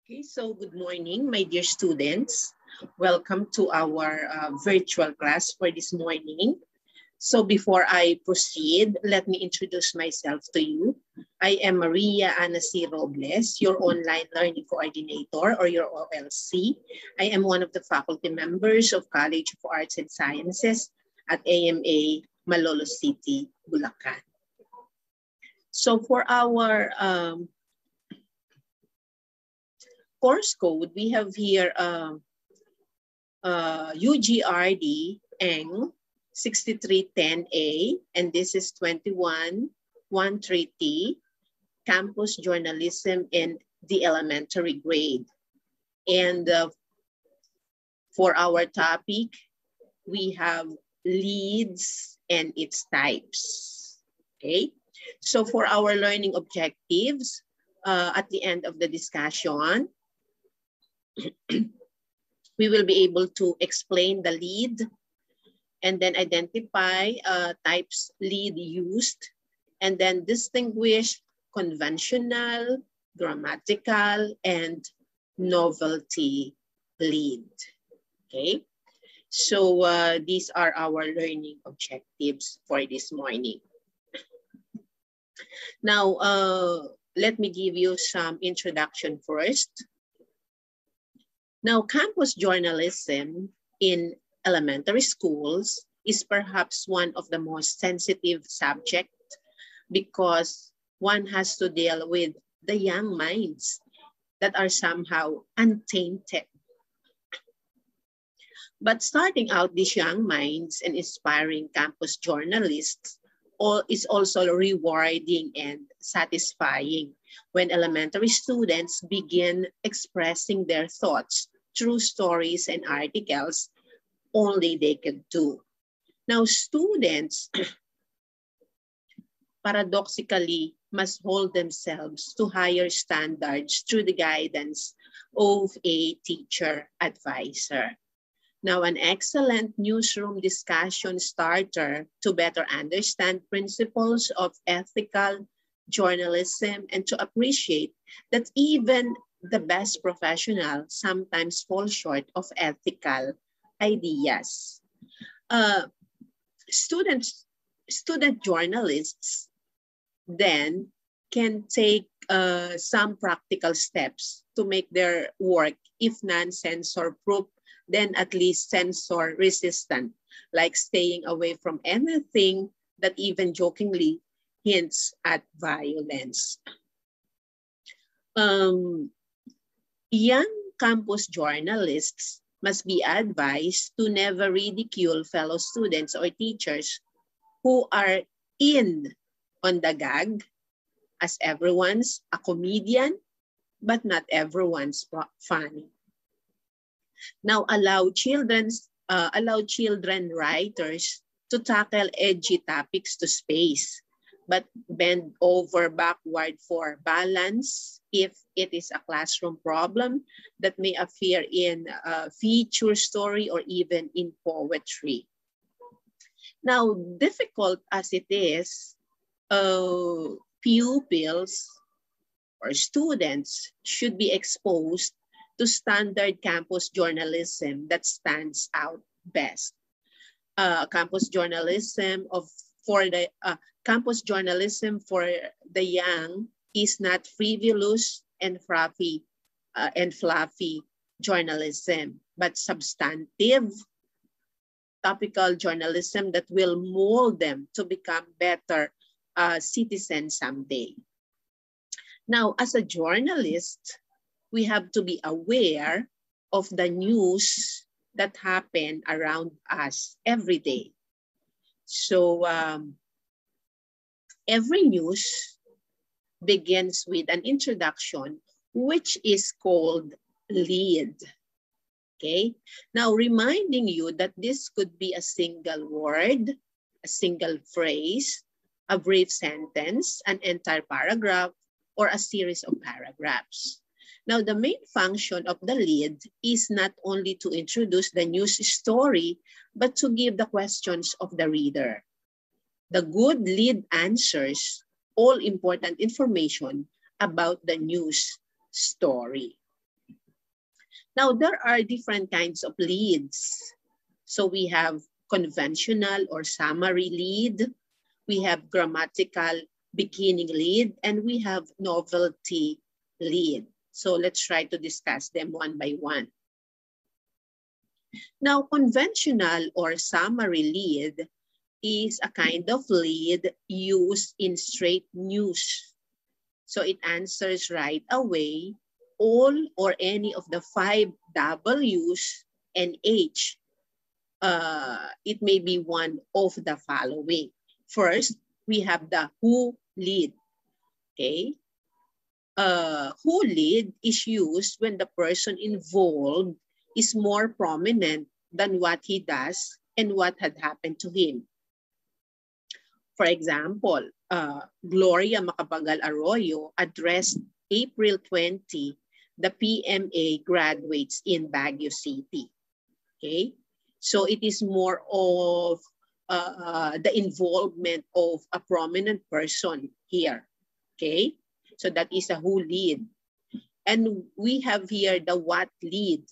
Okay, so good morning, my dear students. Welcome to our virtual class for this morning. So before I proceed, let me introduce myself to you. I am Maria Ana C. Robles, your online learning coordinator or your OLC. I am one of the faculty members of College of Arts and Sciences at AMA Malolo City, Bulacan. So for our course code, we have here UGRD ENG 6310A, and this is 21130T, Campus Journalism in the elementary grade. And for our topic, we have leads and its types, okay? So for our learning objectives, at the end of the discussion, we will be able to explain the lead and then identify types lead used and then distinguish conventional, grammatical, and novelty lead. Okay, so these are our learning objectives for this morning. Now, let me give you some introduction first. Now, campus journalism in elementary schools is perhaps one of the most sensitive subjects because one has to deal with the young minds that are somehow untainted. But starting out these young minds and inspiring campus journalists is also rewarding and satisfying when elementary students begin expressing their thoughts through stories and articles only they could do. Now, students paradoxically must hold themselves to higher standards through the guidance of a teacher advisor. Now, an excellent newsroom discussion starter to better understand principles of ethical journalism and to appreciate that even the best professionals sometimes fall short of ethical ideas. Student journalists then can take some practical steps to make their work, if non-censor proof, then at least censor resistant, like staying away from anything that even jokingly hints at violence. Young campus journalists must be advised to never ridicule fellow students or teachers who are in on the gag, as everyone's a comedian, but not everyone's funny. Now, allow children writers to tackle edgy topics to space, but bend over backward for balance if it is a classroom problem that may appear in a feature story or even in poetry. Now, difficult as it is, pupils or students should be exposed to standard campus journalism that stands out best. Campus journalism for the young is not frivolous and fluffy journalism, but substantive, topical journalism that will mold them to become better citizens someday. Now, as a journalist, we have to be aware of the news that happen around us every day. So every news begins with an introduction, which is called lead. Okay, now reminding you that this could be a single word, a single phrase, a brief sentence, an entire paragraph, or a series of paragraphs. Now, the main function of the lead is not only to introduce the news story, but to give the questions of the reader. The good lead answers all important information about the news story. Now, there are different kinds of leads. So we have conventional or summary lead, we have grammatical beginning lead, and we have novelty lead. So let's try to discuss them one by one. Now, conventional or summary lead is a kind of lead used in straight news. So it answers right away all or any of the 5 W's and H. It may be one of the following. First, we have the who lead. Okay. Who lead is used when the person involved is more prominent than what he does and what had happened to him. For example, Gloria Macapagal Arroyo addressed April 20, the PMA graduates in Baguio City. Okay, so it is more of the involvement of a prominent person here. Okay, so that is a who lead. And we have here the what lead.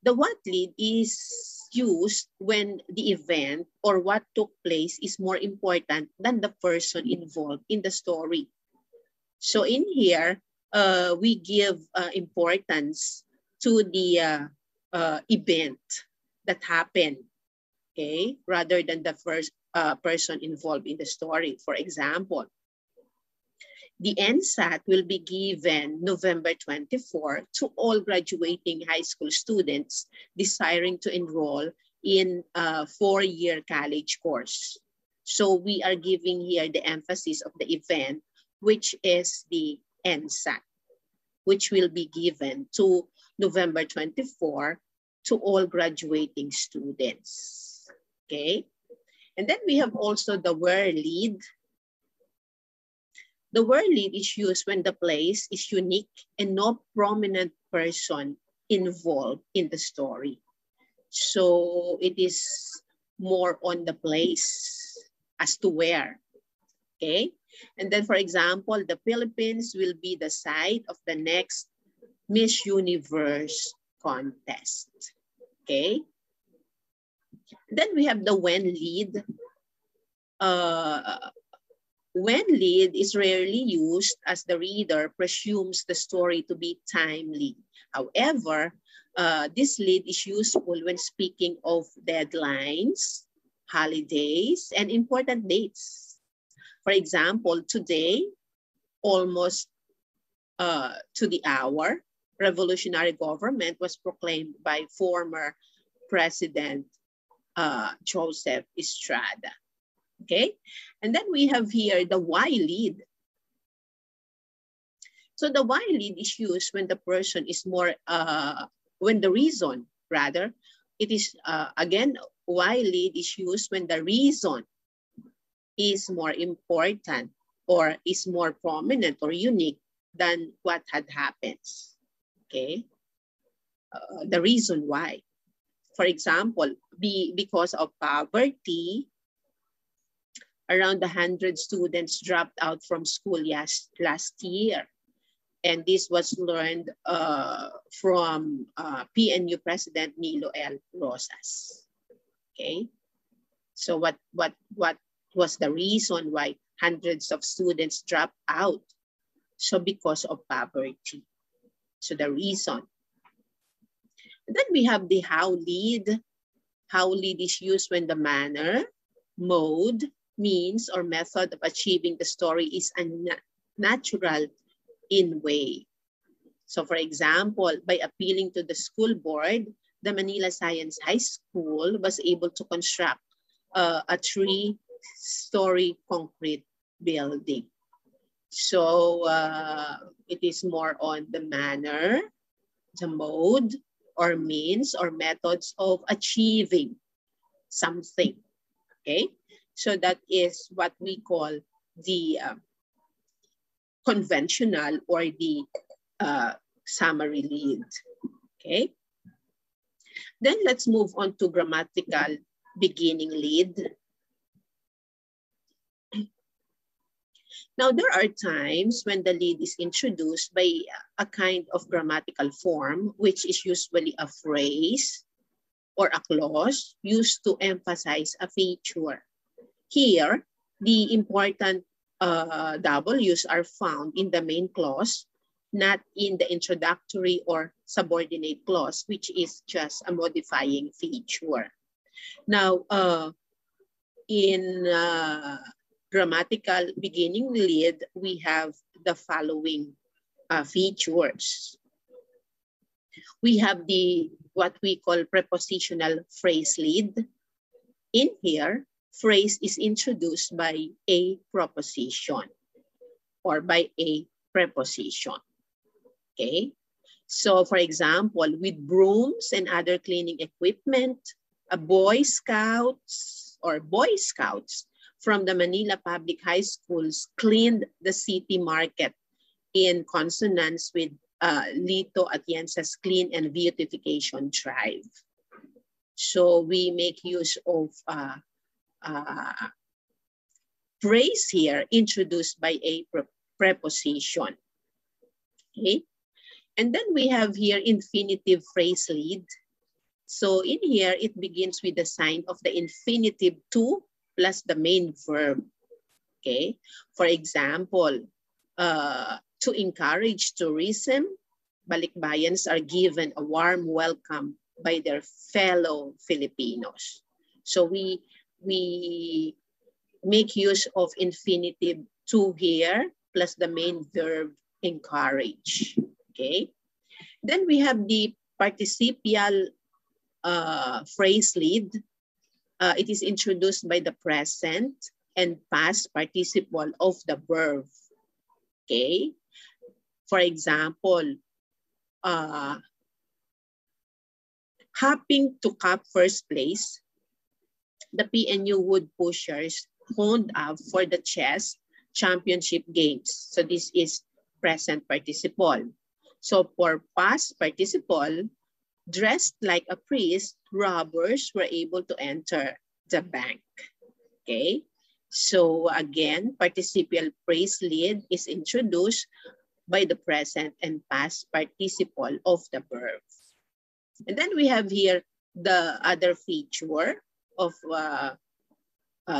The what lead is used when the event or what took place is more important than the person involved in the story. So in here, we give importance to the event that happened, okay, rather than the first person involved in the story. For example, the NSAT will be given November 24 to all graduating high school students desiring to enroll in a 4-year college course. So we are giving here the emphasis of the event, which is the NSAT, which will be given to November 24 to all graduating students. Okay. And then we have also the where lead. The where lead is used when the place is unique and no prominent person involved in the story. So it is more on the place as to where. Okay. And then, for example, the Philippines will be the site of the next Miss Universe contest. Okay. Then we have the when lead. When lead is rarely used as the reader presumes the story to be timely. However, this lead is useful when speaking of deadlines, holidays, and important dates. For example, today, almost to the hour, revolutionary government was proclaimed by former President Joseph Estrada. Okay, and then we have here the why lead. So the why lead is used when the person is more, when the reason, rather, it is, again, why lead is used when the reason is more important or is more prominent or unique than what had happened. Okay, the reason why. For example, because of poverty, around 100 students dropped out from school last year. And this was learned from PNU President Nilo L. Rosas. Okay, so what was the reason why hundreds of students dropped out? So because of poverty. So the reason. And then we have the how lead. How lead is used when the manner, mode, means, or method of achieving the story is unnatural in way. So for example, by appealing to the school board, the Manila Science High School was able to construct a 3-story concrete building. So it is more on the manner, the mode, or means, or methods of achieving something. Okay, so that is what we call the conventional or the summary lead. Okay, then let's move on to grammatical beginning lead. Now, there are times when the lead is introduced by a kind of grammatical form, which is usually a phrase or a clause used to emphasize a feature. Here, the important W's are found in the main clause, not in the introductory or subordinate clause, which is just a modifying feature. Now, in grammatical beginning lead, we have the following features. We have the what we call prepositional phrase lead. In here, phrase is introduced by a proposition or by a preposition. Okay, so for example, with brooms and other cleaning equipment, a Boy Scouts from the Manila Public High Schools cleaned the city market in consonance with Lito Atienza's Clean and Beautification Drive. So we make use of phrase here introduced by a preposition. Okay, and then we have here infinitive phrase lead. So in here, it begins with the sign of the infinitive to plus the main verb. Okay, for example, to encourage tourism, balikbayans are given a warm welcome by their fellow Filipinos. So we make use of infinitive to here plus the main verb encourage. Okay, then we have the participial phrase lead. It is introduced by the present and past participle of the verb. Okay, for example, hopping to cup first place, the PNU wood pushers honed up for the chess championship games. So this is present participle. So for past participle, dressed like a priest, robbers were able to enter the bank. Okay, so again, participial phrase lead is introduced by the present and past participle of the verb. And then we have here the other feature of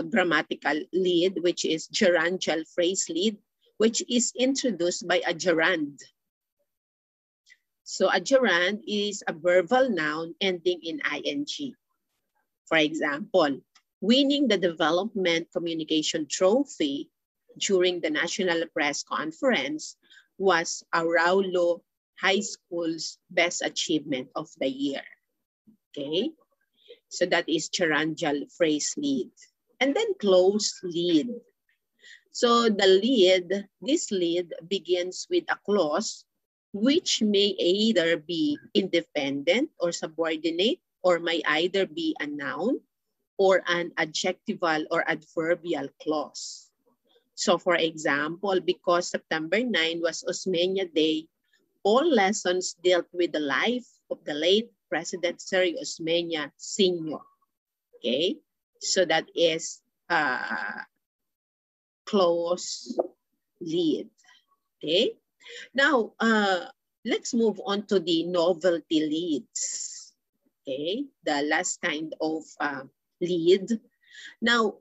grammatical lead, which is gerundial phrase lead, which is introduced by a gerund. So a gerund is a verbal noun ending in ing. For example, winning the Development Communication Trophy during the National Press Conference was Araulo High School's best achievement of the year. Okay, so that is gerundial phrase lead. And then close lead. So the lead, this lead begins with a clause which may either be independent or subordinate, or may either be a noun or an adjectival or adverbial clause. So for example, because September 9 was Osmeña Day, all lessons dealt with the life of the late President Sergio Osmeña Sr. Okay, so that is close lead. Okay, now let's move on to the novelty leads. Okay, the last kind of lead. Now,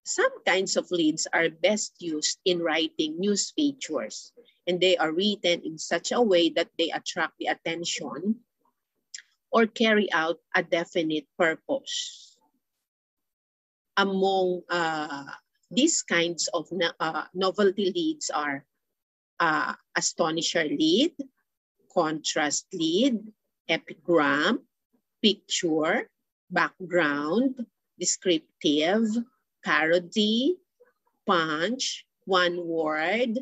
some kinds of leads are best used in writing news features, and they are written in such a way that they attract the attention or carry out a definite purpose. Among these kinds of novelty leads are astonisher lead, contrast lead, epigram, picture, background, descriptive, parody, punch, one word,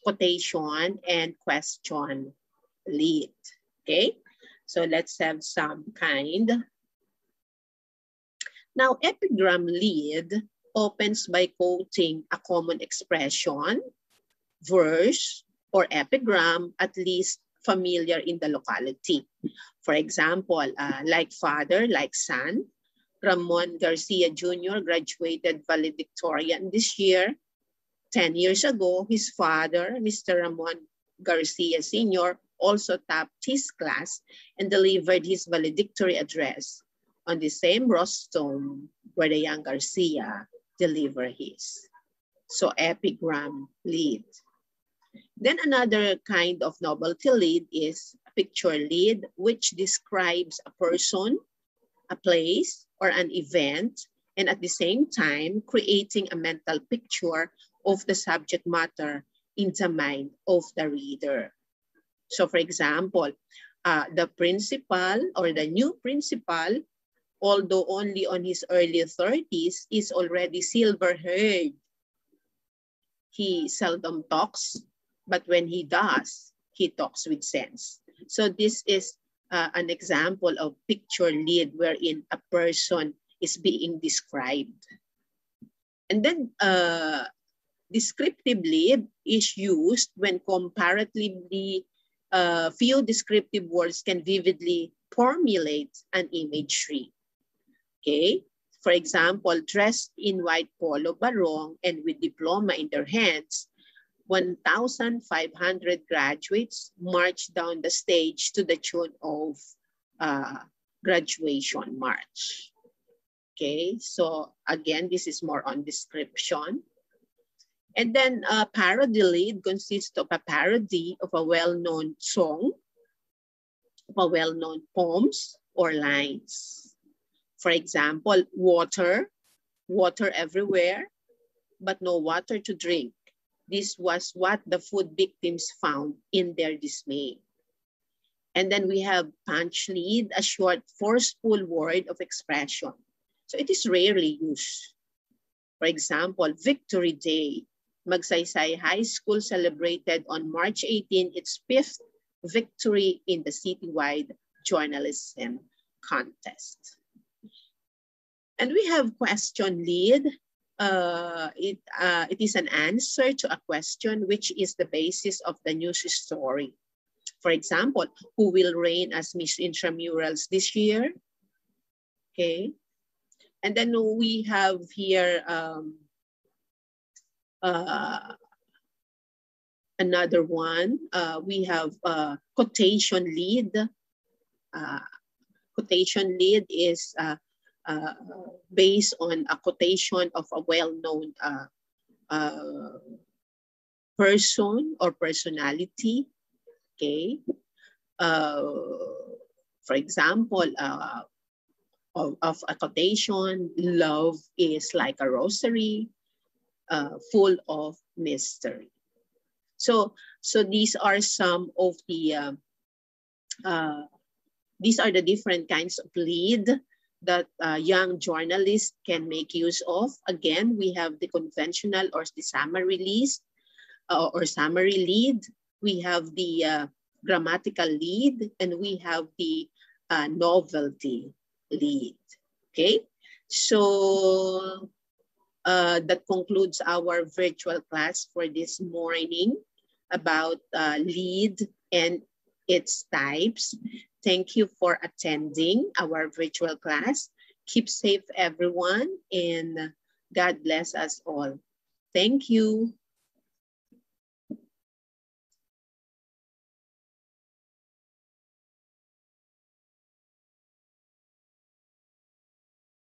quotation, and question lead. Okay, so let's have some kind. Now, epigram lead opens by quoting a common expression, verse, or epigram, at least familiar in the locality. For example, like father, like son. Ramon Garcia Jr. graduated valedictorian this year. 10 years ago, his father, Mr. Ramon Garcia Sr., also topped his class and delivered his valedictory address on the same rostrum where the young Garcia delivered his. So epigram lead. Then another kind of novelty lead is a picture lead, which describes a person, a place, or an event, and at the same time creating a mental picture of the subject matter in the mind of the reader. So for example, the principal or the new principal, although only on his early 30s, is already silver-haired. He seldom talks, but when he does, he talks with sense. So this is an example of picture lead wherein a person is being described. And then descriptive lead is used when comparatively few descriptive words can vividly formulate an imagery. Okay, for example, dressed in white polo barong and with diploma in their hands, 1,500 graduates marched down the stage to the tune of graduation march. Okay, so again, this is more on description. And then a parody lead consists of a parody of a well-known song, of a well-known poems or lines. For example, water everywhere, but no water to drink. This was what the food victims found in their dismay. And then we have punch lead, a short, forceful word of expression. So it is rarely used. For example, Victory Day. Magsaysay High School celebrated on March 18 its 5th victory in the citywide journalism contest. And we have question lead. It is an answer to a question which is the basis of the news story. For example, who will reign as Miss Intramurals this year? Okay. And then we have here another one. We have quotation lead. Quotation lead is based on a quotation of a well-known person or personality. Okay. For example, of a quotation, love is like a rosary, full of mystery. So these are some of the these are the different kinds of lead that young journalists can make use of. Again, we have the conventional or the summary list or summary lead. We have the grammatical lead, and we have the novelty lead. Okay, so that concludes our virtual class for this morning about lead and its types. Thank you for attending our virtual class. Keep safe, everyone, and God bless us all. Thank you.